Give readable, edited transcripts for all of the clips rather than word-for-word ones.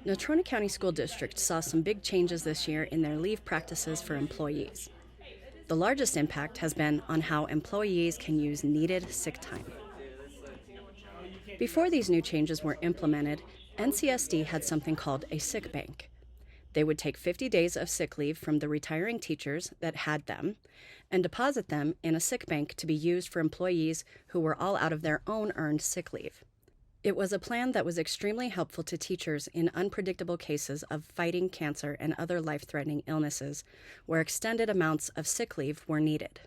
Natrona County School District saw some big changes this year in their leave practices for employees. The largest impact has been on how employees can use needed sick time. Before these new changes were implemented, NCSD had something called a sick bank. They would take 50 days of sick leave from the retiring teachers that had them and deposit them in a sick bank to be used for employees who were all out of their own earned sick leave. It was a plan that was extremely helpful to teachers in unpredictable cases of fighting cancer and other life-threatening illnesses where extended amounts of sick leave were needed.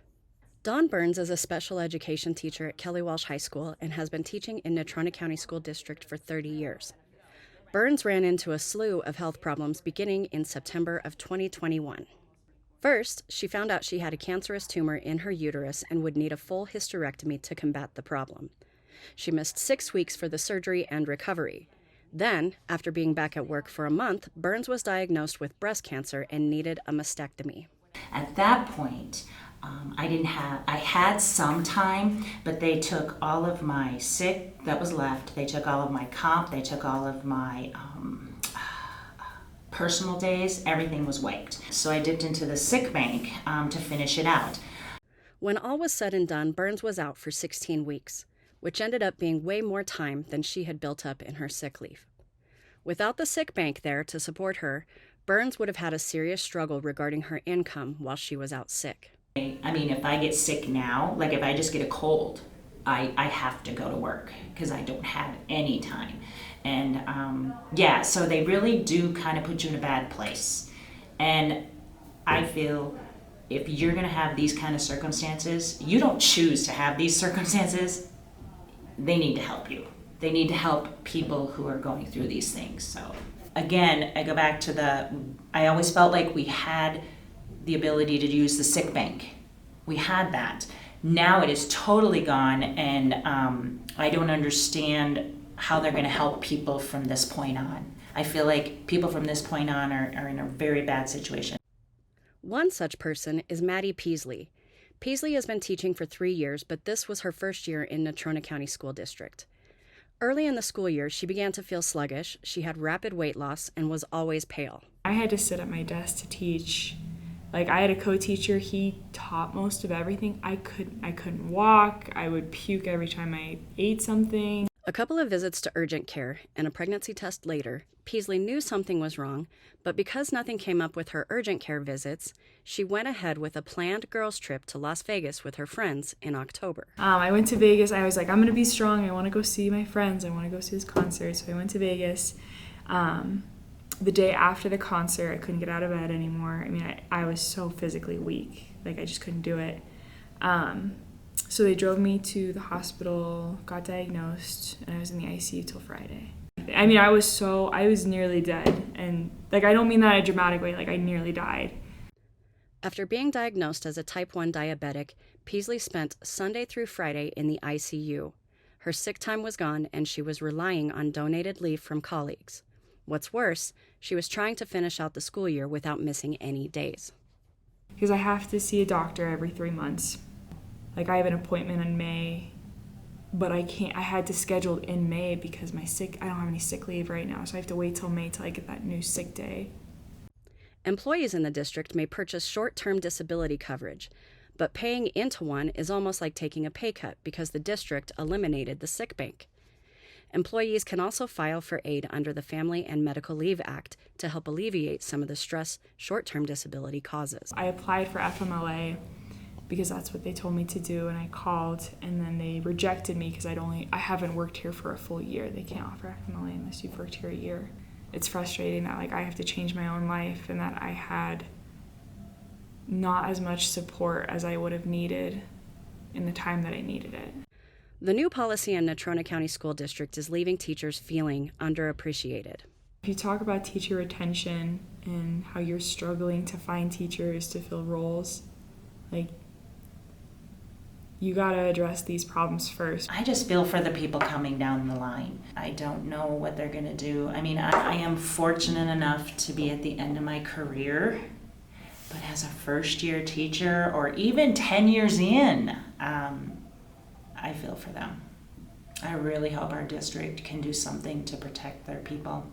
Dawn Burns is a special education teacher at Kelly Walsh High School and has been teaching in Natrona County School District for 30 years. Burns ran into a slew of health problems beginning in September of 2021. First, she found out she had a cancerous tumor in her uterus and would need a full hysterectomy to combat the problem. She missed 6 weeks for the surgery and recovery. Then, after being back at work for a month, Burns was diagnosed with breast cancer and needed a mastectomy. At that point, I had some time, but they took all of my sick that was left, they took all of my comp, they took all of my personal days, everything was wiped. So I dipped into the sick bank to finish it out. When all was said and done, Burns was out for 16 weeks, which ended up being way more time than she had built up in her sick leave. Without the sick bank there to support her, Burns would have had a serious struggle regarding her income while she was out sick. I mean, if I get sick now, like if I just get a cold, I have to go to work because I don't have any time. And so they really do kind of put you in a bad place. And I feel if you're going to have these kind of circumstances, you don't choose to have these circumstances. They need to help you. They need to help people who are going through these things. So again, I go back to I always felt like we had the ability to use the sick bank. We had that. Now it is totally gone, and I don't understand how they're going to help people from this point on. I feel like people from this point on are in a very bad situation. One such person is Maddie Peasley. Peasley has been teaching for 3 years, but this was her first year in Natrona County School District. Early in the school year, she began to feel sluggish, she had rapid weight loss, and was always pale. I had to sit at my desk to teach. Like, I had a co-teacher, he taught most of everything. I couldn't walk, I would puke every time I ate something. A couple of visits to urgent care and a pregnancy test later, Peasley knew something was wrong, but because nothing came up with her urgent care visits, she went ahead with a planned girls' trip to Las Vegas with her friends in October. I went to Vegas. I was like, I'm going to be strong. I want to go see my friends. I want to go see this concert. So I went to Vegas. The day after the concert, I couldn't get out of bed anymore. I mean, I was so physically weak. Like, I just couldn't do it. So they drove me to the hospital, got diagnosed, and I was in the ICU till Friday. I mean, I was nearly dead. And, like, I don't mean that in a dramatic way. Like, I nearly died. After being diagnosed as a type 1 diabetic, Peasley spent Sunday through Friday in the ICU. Her sick time was gone, and she was relying on donated leave from colleagues. What's worse, she was trying to finish out the school year without missing any days. Because I have to see a doctor every 3 months. Like, I have an appointment in May, but I had to schedule in May because I don't have any sick leave right now, so I have to wait till May till I get that new sick day. Employees in the district may purchase short-term disability coverage, but paying into one is almost like taking a pay cut because the district eliminated the sick bank. Employees can also file for aid under the Family and Medical Leave Act to help alleviate some of the stress short-term disability causes. I applied for FMLA because that's what they told me to do, and I called, and then they rejected me because I haven't worked here for a full year. They can't offer FMLA unless you've worked here a year. It's frustrating that, like, I have to change my own life and that I had not as much support as I would have needed in the time that I needed it. The new policy in Natrona County School District is leaving teachers feeling underappreciated. If you talk about teacher retention and how you're struggling to find teachers to fill roles, like, you gotta address these problems first. I just feel for the people coming down the line. I don't know what they're gonna do. I mean, I am fortunate enough to be at the end of my career, but as a first-year teacher or even 10 years in, I feel for them. I really hope our district can do something to protect their people.